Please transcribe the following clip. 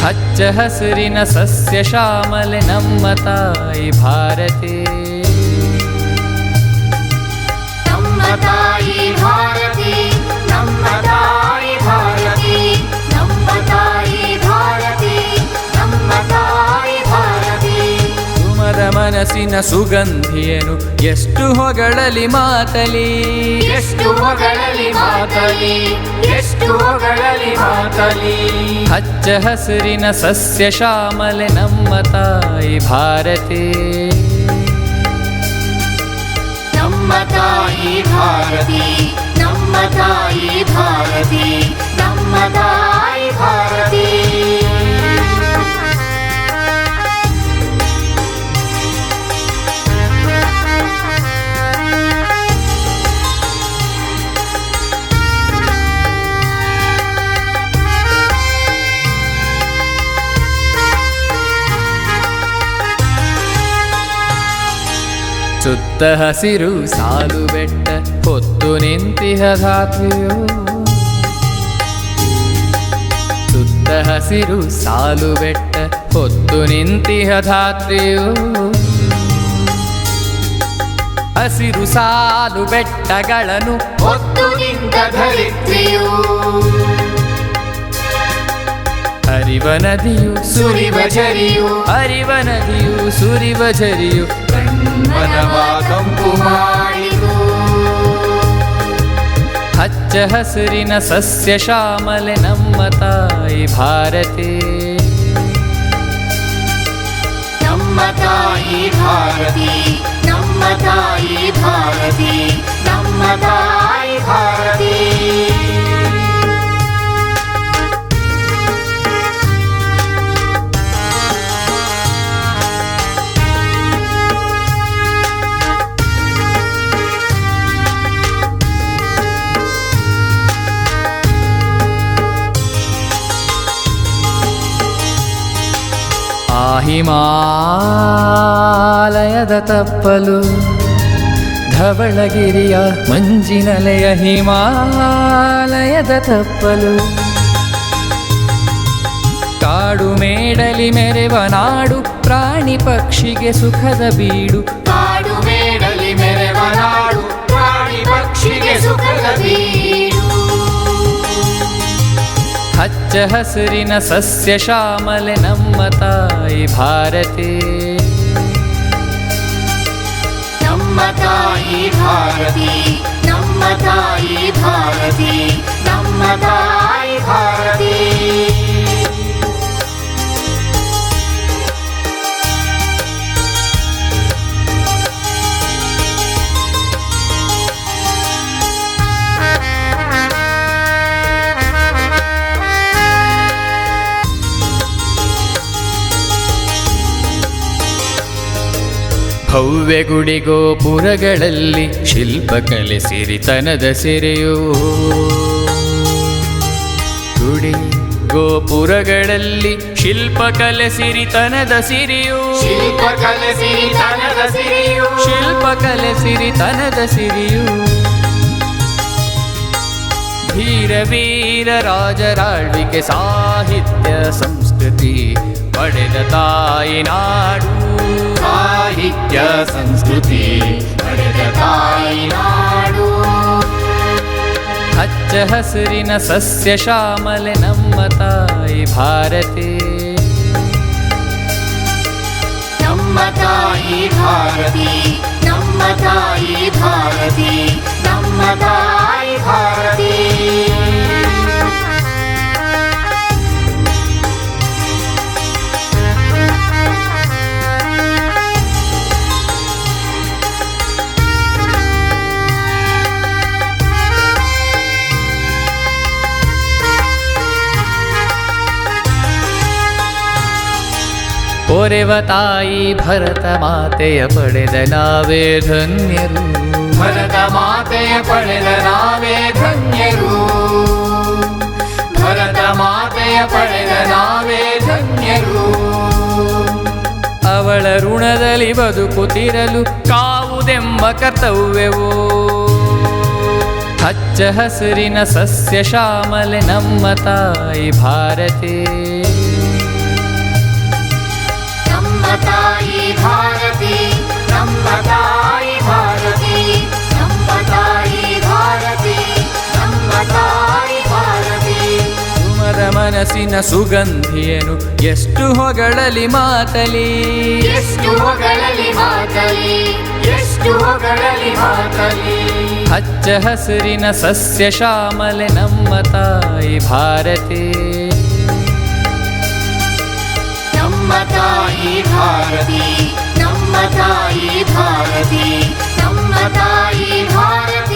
ಹಚ್ಚ ಹಸಿರಿನ ಸಸ್ಯ ಶ್ಯಾಮಲೆ ನಮ್ಮ ತಾಯಿ ಭಾರತಿ. ನಮ್ಮ ತಾಯಿ ಭಾರತಿ, ನಮ್ಮ ತಾಯಿ ಭಾರತಿ, ನಮ್ಮ ತಾಯಿ ಭಾರತಿ, ನಮ್ಮ ತಾಯಿ ಭಾರತಿ. ಸುಮದ ಮನಸ್ಸಿನ ಸುಗಂಧಿಯನು ಎಷ್ಟು ಹೊಗಳಲಿ ಮಾತಲಿ, ಎಷ್ಟು ಹೊಗಳಲಿ ಮಾತಲಿ, ಎಷ್ಟು ಹೊಗಳಲಿ ಮಾತಲಿ. ಹಚ್ಚ ಹಸಿರಿನ ಸಸ್ಯ ಶ್ಯಾಮಲೆ ನಮ್ಮ ತಾಯಿ ಭಾರತಿ. ನಮ್ಮ ತಾಯಿ ಭಾರತಿ, ನಮ್ಮ ತಾಯಿ ಭಾರತಿ, ನಮ್ಮ ತಾಯಿ ಭಾರತಿ. ಸುತ್ತ ಹಸಿರು ಸಾಲು ಬೆಟ್ಟ ಹೊತ್ತು ನಿಂತಿಹ ಧಾತ್ರಿಯೋ. ಸುತ್ತ ಹಸಿರು ಸಾಲು ಬೆಟ್ಟ ಹೊತ್ತು ನಿಂತಿಹ ಧಾತ್ರಿಯೋ. ಹಸಿರು ಸಾಲು ಬೆಟ್ಟಗಳನ್ನು ಹೊತ್ತು ನಿಂತ ಧರಿತ್ರಿಯು. ಹರಿವ ನದಿಯು ಸುರಿವ ಝರಿಯು, ಹರಿವ ನದಿಯು ಸುರಿವ ಝರಿಯು ಮನವ ಕಂಪು ಮಾಡಿತು. ಹಚ್ಚ ಹಸಿರಿನ ಸಸ್ಯ ಶ್ಯಾಮಲೆ ನಮ್ಮ ತಾಯಿ ಭಾರತಿ. ನಮ್ಮ ತಾಯಿ ಭಾರತಿ, ನಮ್ಮ ತಾಯಿ ಭಾರತಿ, ನಮ್ಮ ತಾಯಿ ಭಾರತಿ. ಆ ಹಿಮಾಲಯದ ತಪ್ಪಲು ಧವಳಗಿರಿಯ ಮಂಜಿನಲೆಯ ಹಿಮಾಲಯದ ತಪ್ಪಲು ಕಾಡು ಮೇಡಲಿ ಮೆರೆವ ನಾಡು ಪ್ರಾಣಿ ಪಕ್ಷಿಗೆ ಸುಖದ ಬೀಡು. ಕಾಡು ಮೇಡಲಿ ಮೆರೆವ ನಾಡು ಪ್ರಾಣಿ ಪಕ್ಷಿಗೆ ಸುಖದ ಬೀಡು. ಹಚ್ಚ ಹಸಿರಿನ ಸಸ್ಯ ಶ್ಯಾಮಲೆ ನಮ್ಮ ತಾಯಿ ಭಾರತಿ. ನಮ್ಮ ತಾಯಿ ಭಾರತಿ, ನಮ್ಮ ತಾಯಿ ಭಾರತಿ, ನಮ್ಮ ತಾಯಿ ಭಾರತಿ. ಭವ್ಯ ಗುಡಿ ಗೋಪುರಗಳಲ್ಲಿ ಶಿಲ್ಪಕಲೆ ಸಿರಿತನದ ಸೆರೆಯೋ. ಗುಡಿ ಗೋಪುರಗಳಲ್ಲಿ ಶಿಲ್ಪಕಲೆ ಸಿರಿತನದ ಸಿರಿಯೋ. ಶಿಲ್ಪಕಲೆ ಸಿರಿತನದ ಸಿರಿಯು, ಶಿಲ್ಪಕಲೆ ಸಿರಿತನದ ಸಿರಿಯು. ಧೀರ ವೀರ ರಾಜರಾಳ್ವಿಕೆ ಸಾಹಿತ್ಯ ಸಂಸ್ಕೃತಿ ಪಡೆದ ತಾಯಿ ನಾಡು. ಸಾಹಿತ್ಯ ಸಂಸ್ಕೃತಿ ಪಡೆದ ತಾಯಿ ನಾಡು. ಹಚ್ಚ ಹಸಿರಿನ ಸಸ್ಯ ಶ್ಯಾಮಲೆ ನಮ್ಮ ತಾಯಿ ಭಾರತಿ. ನಮ್ಮ ತಾಯಿ ಭಾರತಿ, ನಮ್ಮ ತಾಯಿ ಭಾರತಿ, ನಮ್ಮ ತಾಯಿ ಭಾರತಿ. ಪೊರೆವ ತಾಯಿ ಭರತ ಮಾತೆಯ ಪಡೆದ ನಾವೇ ಧನ್ಯರು. ಭರತ ಮಾತೆಯ ಪಡೆದ ನಾವೇ ಧನ್ಯರು. ಭರತ ಮಾತೆಯ ಪಡೆದ ನಾವೇ ಧನ್ಯರು. ಅವಳ ಋಣದಲ್ಲಿ ಬದುಕುತ್ತಿರಲು ಕಾವುದೆಂಬ ಕರ್ತವ್ಯವೋ. ಹಚ್ಚ ಹಸಿರಿನ ಸಸ್ಯ ಶ್ಯಾಮಲೆ ನಮ್ಮ ತಾಯಿ ಭಾರತಿ. ತಾಯಿ ಭಾರತಿ, ನಮ್ಮ ತಾಯಿ ಭಾರತಿ, ನಮ್ಮ ತಾಯಿ ಭಾರತಿ, ನಮ್ಮ ತಾಯಿ ಭಾರತಿ. ಸುಮದ ಮನಸ್ಸಿನ ಸುಗಂಧಿಯನು ಎಷ್ಟು ಹೊಗಳಲಿ ಮಾತಲಿ, ಎಷ್ಟು ಹೊಗಳಲಿ ಮಾತಲಿ, ಎಷ್ಟು ಹೊಗಳಲಿ ಮಾತಲಿ. ಹಚ್ಚ ಹಸಿರಿನ ಸಸ್ಯ ಶ್ಯಾಮಲೆ ನಮ್ಮ ತಾಯಿ ಭಾರತಿ, ನಮ್ಮ ತಾಯಿ ಭಾರತಿ, ನಮ್ಮ ತಾಯಿ ಭಾರತಿ, ನಮ್ಮ ತಾಯಿ ಭಾರತಿ.